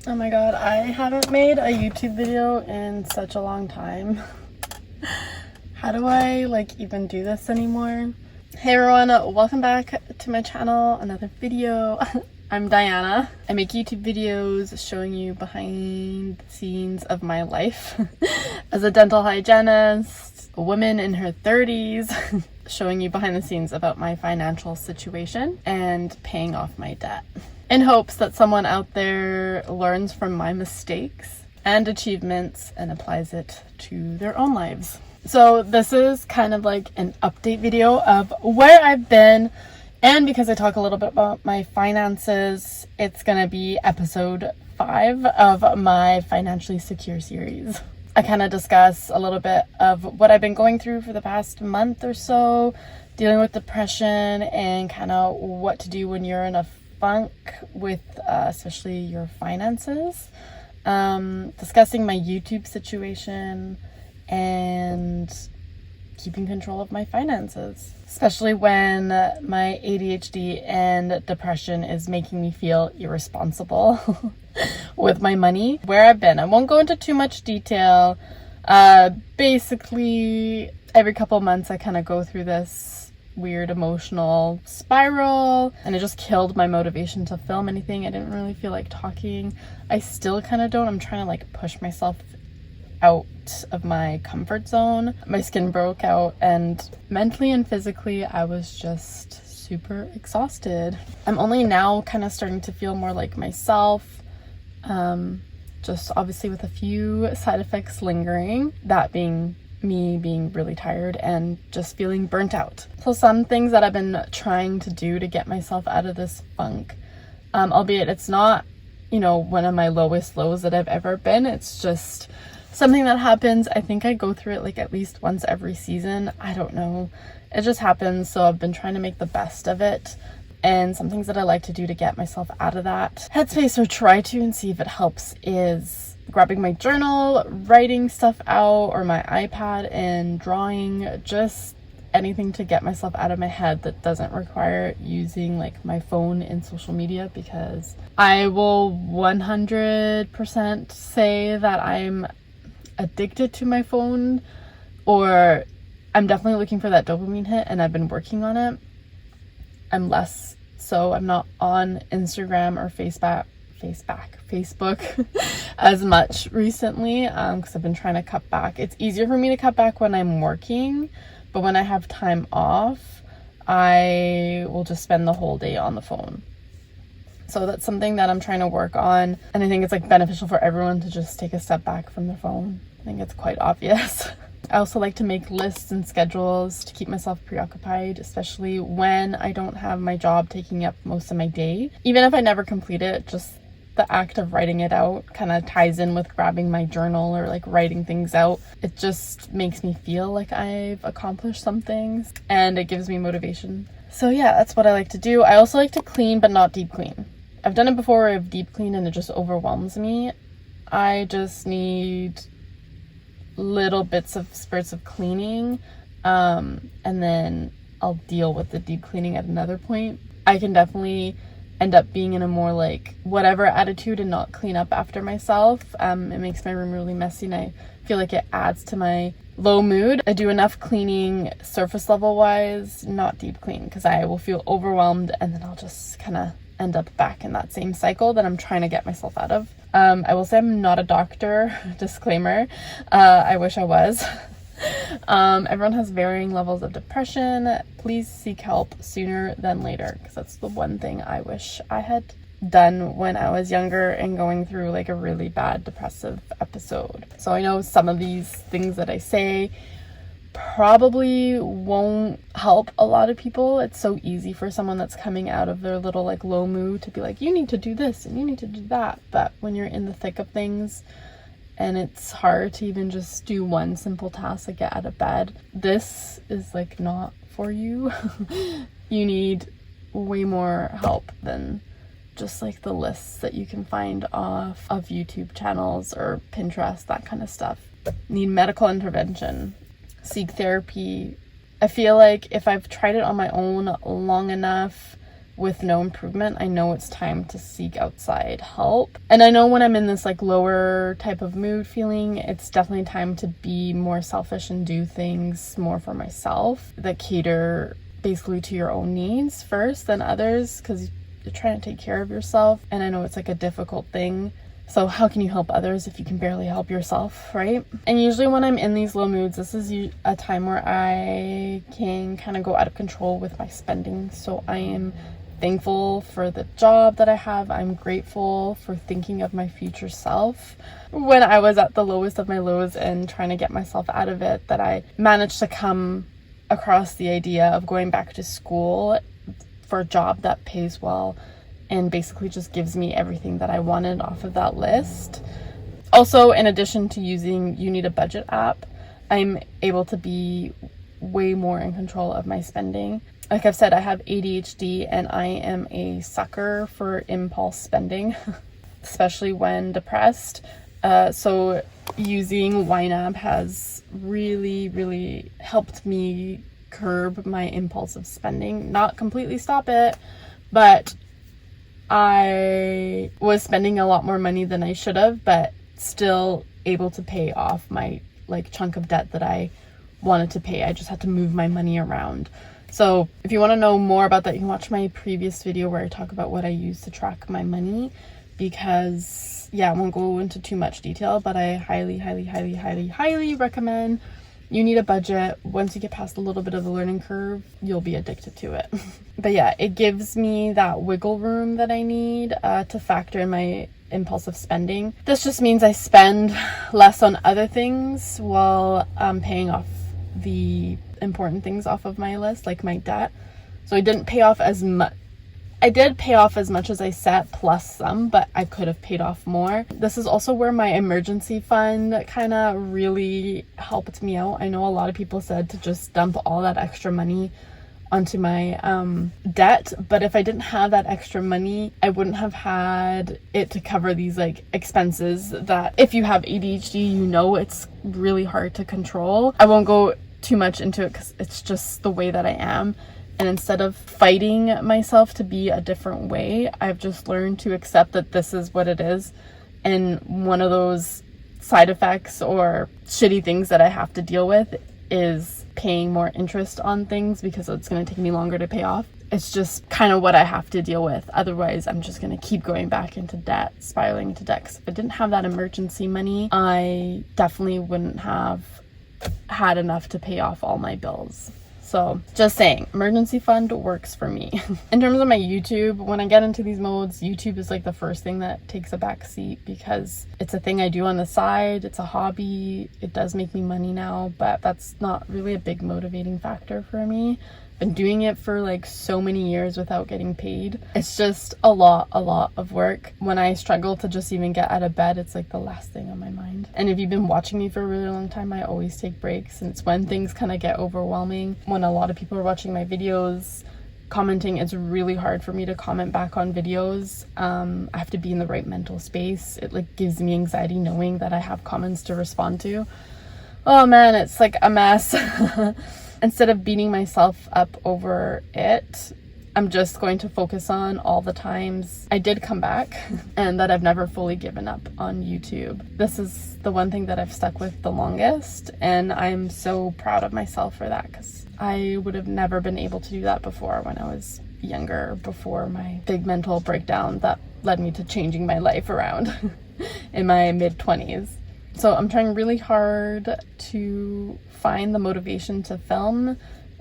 Oh my god, I haven't made a YouTube video in such a long time. How do I even do this anymore? Hey everyone, welcome back to my channel, another video. I'm Diana. I make YouTube videos showing you behind the scenes of my life as a dental hygienist, a woman in her 30s, showing you behind the scenes about my financial situation and paying off my debt, in hopes that someone out there learns from my mistakes and achievements and applies it to their own lives. So this is kind of like an update video of where I've been, and because I talk a little bit about my finances, it's gonna be episode 5 of my Financially Secure series. I kind of discuss a little bit of what I've been going through for the past month or so, dealing with depression and kind of what to do when you're in a funk with especially your finances, discussing my YouTube situation and keeping control of my finances, especially when my ADHD and depression is making me feel irresponsible with my money. Where I've been, I won't go into too much detail. Basically every couple months I kind of go through this weird emotional spiral, and it just killed my motivation to film anything. I didn't really feel like talking. I still kind of don't. I'm trying to push myself out of my comfort zone. My skin broke out, and mentally and physically I was just super exhausted. I'm only now kind of starting to feel more like myself, just obviously with a few side effects lingering, that being me being really tired and just feeling burnt out. So some things that I've been trying to do to get myself out of this funk, albeit it's not, one of my lowest lows that I've ever been. It's just something that happens. I think I go through it at least once every season. I don't know. It just happens. So I've been trying to make the best of it. And some things that I like to do to get myself out of that headspace, or try to and see if it helps, is grabbing my journal, writing stuff out, or my iPad and drawing, just anything to get myself out of my head that doesn't require using my phone and social media, because I will 100% say that I'm addicted to my phone, or I'm definitely looking for that dopamine hit, and I've been working on it. I'm less so. I'm not on Instagram or Facebook as much recently, because I've been trying to cut back. It's easier for me to cut back when I'm working, but when I have time off, I will just spend the whole day on the phone. So that's something that I'm trying to work on, and I think it's beneficial for everyone to just take a step back from their phone. I think it's quite obvious. I also like to make lists and schedules to keep myself preoccupied, especially when I don't have my job taking up most of my day. Even if I never complete it, just the act of writing it out kind of ties in with grabbing my journal or writing things out. It just makes me feel like I've accomplished some things, and it gives me motivation. So yeah, that's what I like to do. I also like to clean, but not deep clean. I've done it before where I've deep cleaned and it just overwhelms me. I just need little bits of spurts of cleaning, and then I'll deal with the deep cleaning at another point. I can definitely end up being in a more whatever attitude and not clean up after myself. It makes my room really messy, and I feel like it adds to my low mood. I do enough cleaning surface level wise, not deep clean, because I will feel overwhelmed, and then I'll just kind of end up back in that same cycle that I'm trying to get myself out of. I will say I'm not a doctor, disclaimer. I wish I was. Everyone has varying levels of depression. Please seek help sooner than later, because that's the one thing I wish I had done when I was younger and going through a really bad depressive episode. So I know some of these things that I say probably won't help a lot of people. It's so easy for someone that's coming out of their little low mood to be you need to do this and you need to do that. But when you're in the thick of things and it's hard to even just do one simple task, get out of bed, this is not for you. You need way more help than just the lists that you can find off of YouTube channels or Pinterest, that kind of stuff. Need medical intervention. Seek therapy. I feel if I've tried it on my own long enough, with no improvement, I know it's time to seek outside help. And I know when I'm in this like lower type of mood feeling, it's definitely time to be more selfish and do things more for myself that cater basically to your own needs first than others, because you're trying to take care of yourself. And I know it's like a difficult thing. So how can you help others if you can barely help yourself, right? And usually when I'm in these low moods, this is a time where I can kind of go out of control with my spending. So I am thankful for the job that I have. I'm grateful for thinking of my future self. When I was at the lowest of my lows and trying to get myself out of it, that I managed to come across the idea of going back to school for a job that pays well and basically just gives me everything that I wanted off of that list. Also, in addition to using You Need a Budget app, I'm able to be way more in control of my spending. Like I've said, I have ADHD and I am a sucker for impulse spending, especially when depressed. So using YNAB has really helped me curb my impulsive spending. Not completely stop it, but I was spending a lot more money than I should have, but still able to pay off my like chunk of debt that I wanted to pay. I just had to move my money around. So if you want to know more about that, you can watch my previous video where I talk about what I use to track my money, because I won't go into too much detail, but I highly recommend You Need a Budget. Once you get past a little bit of the learning curve, you'll be addicted to it. But it gives me that wiggle room that I need to factor in my impulsive spending. This just means I spend less on other things while paying off the important things off of my list, like my debt. So I didn't pay off as much. I did pay off as much as I set plus some, but I could have paid off more. This is also where my emergency fund kind of really helped me out. I know a lot of people said to just dump all that extra money onto my debt, but if I didn't have that extra money, I wouldn't have had it to cover these like expenses that if you have ADHD, you know it's really hard to control. I won't go too much into it because it's just the way that I am. And instead of fighting myself to be a different way, I've just learned to accept that this is what it is. And one of those side effects or shitty things that I have to deal with is paying more interest on things because it's going to take me longer to pay off. It's just kind of what I have to deal with. Otherwise, I'm just going to keep going back into debt, spiraling into debt. 'Cause if I didn't have that emergency money, I definitely wouldn't have had enough to pay off all my bills. So just saying, emergency fund works for me. In terms of my YouTube, when I get into these modes, YouTube is like the first thing that takes a back seat because it's a thing I do on the side. It's a hobby. It does make me money now, but that's not really a big motivating factor for me. Been doing it for like so many years without getting paid. It's just a lot of work. When I struggle to just even get out of bed, it's like the last thing on my mind. And if you've been watching me for a really long time, I always take breaks, and it's when things kind of get overwhelming. When a lot of people are watching my videos, commenting, it's really hard for me to comment back on videos. I have to be in the right mental space. It like gives me anxiety knowing that I have comments to respond to. Oh man, it's like a mess. Instead of beating myself up over it, I'm just going to focus on all the times I did come back and that I've never fully given up on YouTube. This is the one thing that I've stuck with the longest, and I'm so proud of myself for that because I would have never been able to do that before when I was younger, before my big mental breakdown that led me to changing my life around in my mid-20s. So I'm trying really hard to find the motivation to film,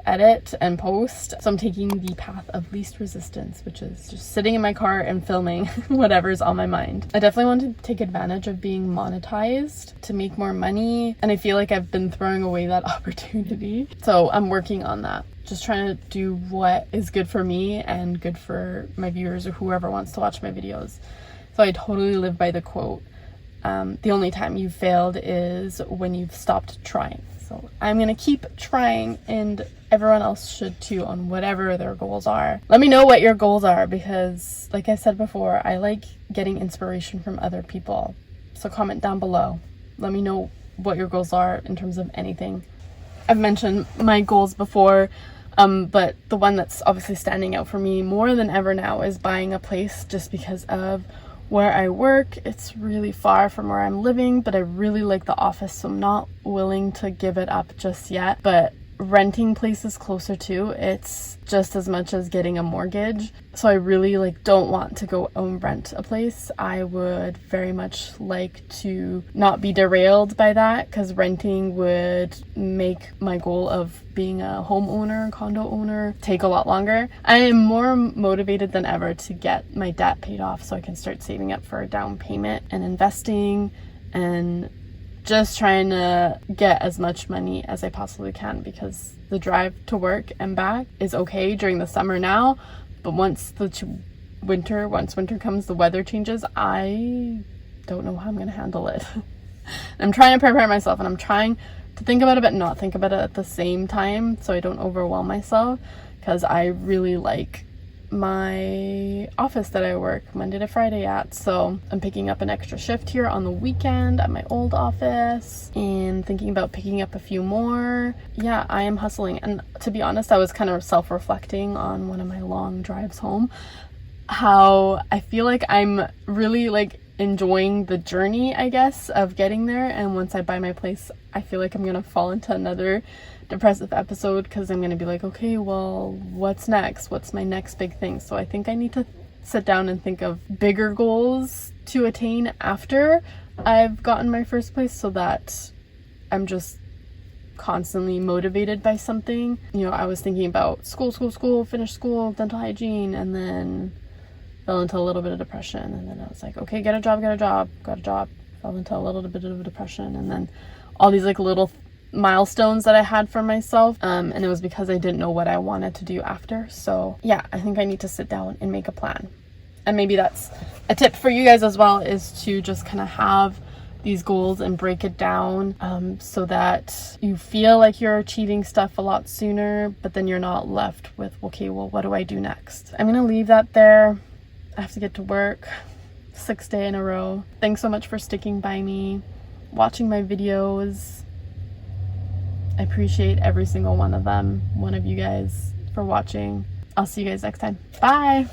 edit, and post. So I'm taking the path of least resistance, which is just sitting in my car and filming whatever's on my mind. I definitely want to take advantage of being monetized to make more money, and I feel like I've been throwing away that opportunity. So I'm working on that. Just trying to do what is good for me and good for my viewers or whoever wants to watch my videos. So I totally live by the quote, the only time you've failed is when you've stopped trying. So I'm going to keep trying, and everyone else should too on whatever their goals are. Let me know what your goals are because, like I said before, I like getting inspiration from other people. So comment down below. Let me know what your goals are in terms of anything. I've mentioned my goals before But the one that's obviously standing out for me more than ever now is buying a place, just because of where I work. It's really far from where I'm living, but I really like the office, so I'm not willing to give it up just yet. But renting places closer to, it's just as much as getting a mortgage. So I really don't want to go and rent a place. I would very much like to not be derailed by that, because renting would make my goal of being a homeowner, condo owner, take a lot longer. I am more motivated than ever to get my debt paid off so I can start saving up for a down payment and investing, and just trying to get as much money as I possibly can, because the drive to work and back is okay during the summer now, but once winter comes, the weather changes, I don't know how I'm going to handle it. I'm trying to prepare myself, and I'm trying to think about it but not think about it at the same time, so I don't overwhelm myself, because I really like my office that I work Monday to Friday at. So I'm picking up an extra shift here on the weekend at my old office, and thinking about picking up a few more. Yeah, I am hustling. And to be honest, I was kind of self-reflecting on one of my long drives home, how I feel like I'm really enjoying the journey, I guess, of getting there. And once I buy my place, I feel like I'm gonna fall into another depressive episode, because I'm gonna be like, okay, well, what's next? What's my next big thing? So I think I need to sit down and think of bigger goals to attain after I've gotten my first place, so that I'm just constantly motivated by something. I was thinking about school, finish school, dental hygiene, and then fell into a little bit of depression. And then I was like, okay, got a job, fell into a little bit of depression. And then all these little milestones that I had for myself, and it was because I didn't know what I wanted to do after. So yeah, I think I need to sit down and make a plan. And maybe that's a tip for you guys as well, is to just kind of have these goals and break it down, so that you feel like you're achieving stuff a lot sooner, but then you're not left with, okay, well, what do I do next? I'm gonna leave that there. I have to get to work, 6th day in a row. Thanks so much for sticking by me, watching my videos. I appreciate every single one of you guys for watching. I'll see you guys next time. Bye!